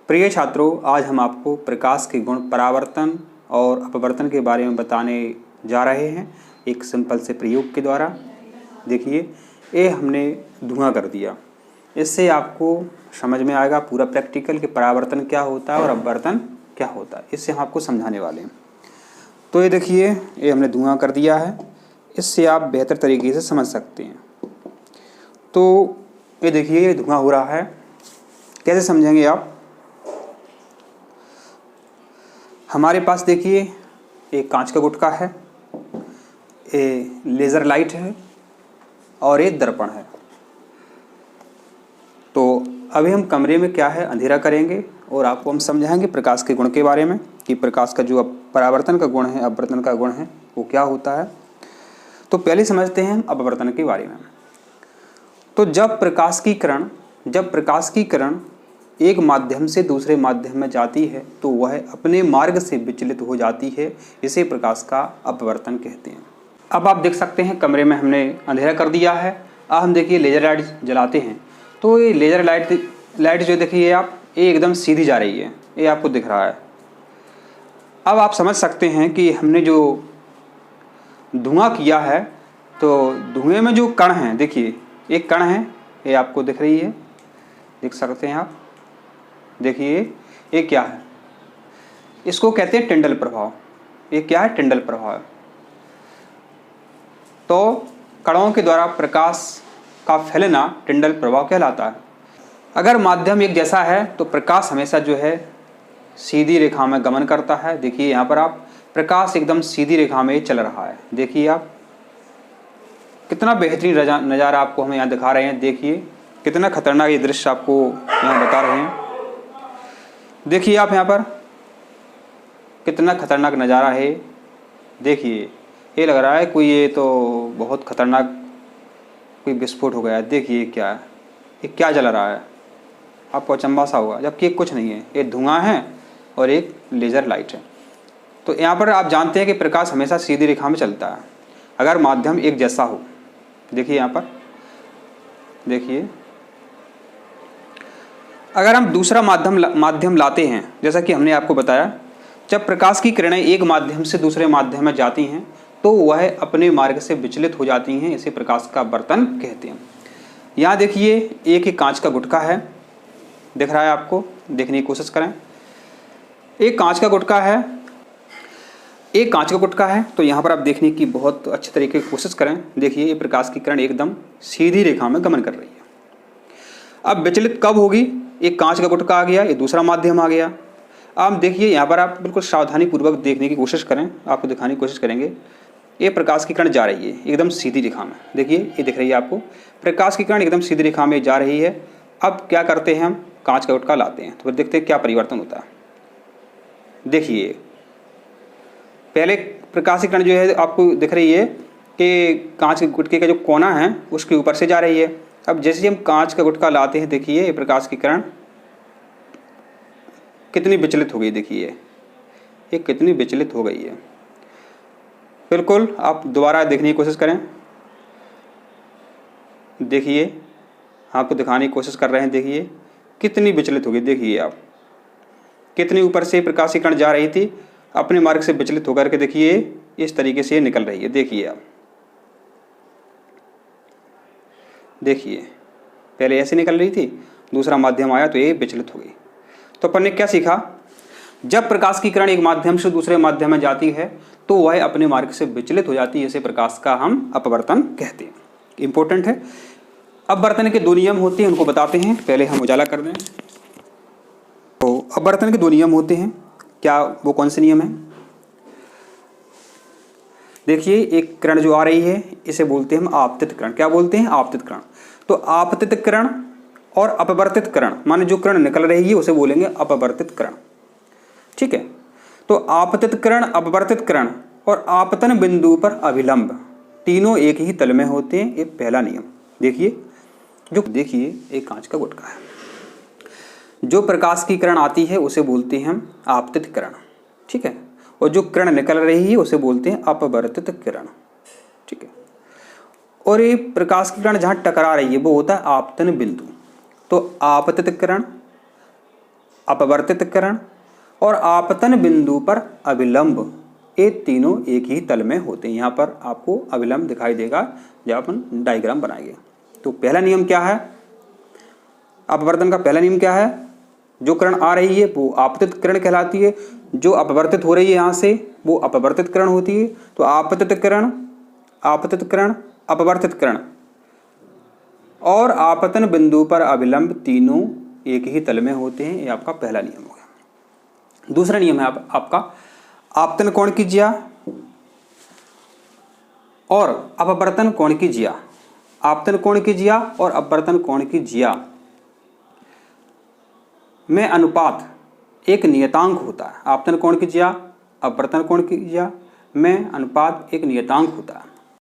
प्रिय छात्रों, आज हम आपको प्रकाश के गुण परावर्तन और अपवर्तन के बारे में बताने जा रहे हैं एक सिंपल से प्रयोग के द्वारा। देखिए, ये हमने धुआं कर दिया। इससे आपको समझ में आएगा पूरा प्रैक्टिकल कि परावर्तन क्या होता है और अपवर्तन क्या होता है। इससे हम आपको समझाने वाले हैं। तो ये देखिए, ये हमने धुआं कर दिया है। इससे आप बेहतर तरीके से समझ सकते हैं। तो ये देखिए, ये धुआं हो रहा है। कैसे समझेंगे आप? हमारे पास देखिए एक कांच का गुटका है, ये लेज़र लाइट है और एक दर्पण है। तो अभी हम कमरे में क्या है अंधेरा करेंगे और आपको हम समझाएंगे प्रकाश के गुण के बारे में कि प्रकाश का जो परावर्तन का गुण है, अपवर्तन का गुण है, वो क्या होता है। तो पहले समझते हैं हम अपवर्तन के बारे में। तो जब प्रकाश की किरण एक माध्यम से दूसरे माध्यम में जाती है तो वह अपने मार्ग से विचलित हो जाती है। इसे प्रकाश का अपवर्तन कहते हैं। अब आप देख सकते हैं कमरे में हमने अंधेरा कर दिया है। अब हम देखिए लेज़र लाइट जलाते हैं तो ये लेज़र लाइट जो देखिए आप, ये एकदम सीधी जा रही है, ये आपको दिख रहा है। अब आप समझ सकते हैं कि हमने जो धुआं किया है तो धुएं में जो कण हैं, देखिए एक कण है, ये आपको दिख रही है, देख सकते हैं आप। देखिए ये क्या है, इसको कहते हैं टिंडल प्रभाव। ये क्या है? टिंडल प्रभाव। तो कणों के द्वारा प्रकाश का फैलना टिंडल प्रभाव कहलाता है। अगर माध्यम एक जैसा है तो प्रकाश हमेशा जो है सीधी रेखा में गमन करता है। देखिए यहाँ पर आप, प्रकाश एकदम सीधी रेखा में चल रहा है। देखिए आप, कितना बेहतरीन नज़ारा आपको हम यहाँ दिखा रहे हैं। देखिए कितना खतरनाक ये दृश्य आपको यहाँ बता रहे हैं। देखिए आप यहाँ पर कितना खतरनाक नज़ारा है। देखिए ये लग रहा है कोई, ये तो बहुत खतरनाक कोई विस्फोट हो गया है। देखिए क्या है, ये क्या जल रहा है, आपको अचंभा सा होगा, जबकि ये कुछ नहीं है, ये धुआं है और एक लेज़र लाइट है। तो यहाँ पर आप जानते हैं कि प्रकाश हमेशा सीधी रेखा में चलता है अगर माध्यम एक जैसा हो। देखिए यहाँ पर, देखिए अगर हम दूसरा माध्यम लाते हैं, जैसा कि हमने आपको बताया, जब प्रकाश की किरणें एक माध्यम से दूसरे माध्यम में जाती हैं तो वह अपने मार्ग से विचलित हो जाती हैं। इसे प्रकाश का अपवर्तन कहते हैं। यहाँ देखिए एक कांच का गुटका है, दिख रहा है आपको, देखने की कोशिश करें। एक कांच का गुटका है, तो यहाँ पर आप देखने की बहुत अच्छे तरीके की कोशिश करें। देखिए ये प्रकाश की किरण एकदम सीधी रेखा में गमन कर रही है। अब विचलित कब होगी? एक कांच का गुटका आ गया, ये दूसरा माध्यम आ गया। आप देखिए यहाँ पर आप बिल्कुल सावधानी पूर्वक देखने की कोशिश करें, आपको दिखाने की कोशिश करेंगे। ये प्रकाश की किरण जा रही है एकदम सीधी रेखा में। देखिए ये दिख रही है आपको, प्रकाश की किरण एकदम सीधी रेखा में जा रही है। अब क्या करते हैं हम, कांच का गुटका लाते हैं तो फिर देखते हैं क्या परिवर्तन होता है। देखिए पहले प्रकाश की किरण जो है आपको दिख रही है कि कांच के गुटके का जो कोना है उसके ऊपर से जा रही है। अब जैसे हम कांच का गुटका लाते हैं, देखिए ये प्रकाश की किरण कितनी विचलित हो गई। देखिए ये कितनी विचलित हो गई है। बिल्कुल आप दोबारा देखने की कोशिश करें। देखिए आपको दिखाने की कोशिश कर रहे हैं। देखिए कितनी विचलित हो गई। देखिए आप, कितनी ऊपर से प्रकाश की किरण जा रही थी, अपने मार्ग से विचलित होकर के देखिए इस तरीके से निकल रही है। देखिए आप, देखिए पहले ऐसे निकल रही थी, दूसरा माध्यम आया तो ये विचलित हो गई। तो अपन ने क्या सीखा? जब प्रकाश की किरण एक माध्यम से दूसरे माध्यम में जाती है तो वह अपने मार्ग से विचलित हो जाती है। इसे प्रकाश का हम अपवर्तन कहते हैं। इंपॉर्टेंट है। अपवर्तन के दो नियम होते हैं, उनको बताते हैं। पहले हम उजाला कर दें। तो अपवर्तन के दो नियम होते हैं। क्या वो कौन से नियम हैं? देखिए एक किरण जो आ रही है इसे बोलते हैं हम आपतित किरण। क्या बोलते हैं? आपतित किरण। तो आपतित किरण और अपवर्तित किरण, माने जो किरण निकल रही है उसे बोलेंगे अपवर्तित किरण। ठीक है। तो आपतित किरण, अपवर्तित किरण और आपतन बिंदु पर अभिलंब तीनों एक ही तल में होते हैं। ये पहला नियम। देखिए एक कांच का गुटका है, जो प्रकाश की किरण आती है उसे बोलते हैं हम आपतित किरण। ठीक है। और जो किरण निकल रही है उसे बोलते हैं अपवर्तित किरण। ठीक है। और ये प्रकाश की किरण जहाँ टकरा रही है वो होता है आपतन बिंदु। तो आपतित किरण, अपवर्तित किरण और आपतन बिंदु पर अभिलंब, ये तीनों एक ही तल में होते हैं। यहाँ पर आपको अभिलंब दिखाई देगा जब अपन डायग्राम बनाएंगे। तो पहला नियम क्या है, अपवर्तन का पहला नियम क्या है, जो किरण आ रही है वो आपतित किरण कहलाती है, जो अपवर्तित हो रही है यहाँ से वो अपवर्तित किरण होती है। तो आपतित किरण, अपवर्तित किरण और आपतन बिंदु पर अभिलंब तीनों एक ही तल में होते हैं। ये आपका पहला नियम हो गया। दूसरा नियम है आपका आपतन कोण की ज्या और अपवर्तन कोण की ज्या। आपतन कोण की ज्या और अपवर्तन कोण की ज्या में अनुपात एक नियतांक होता है। आपतन कोण की ज्या, अपवर्तन कोण की ज्या में अनुपात एक नियतांक होता है।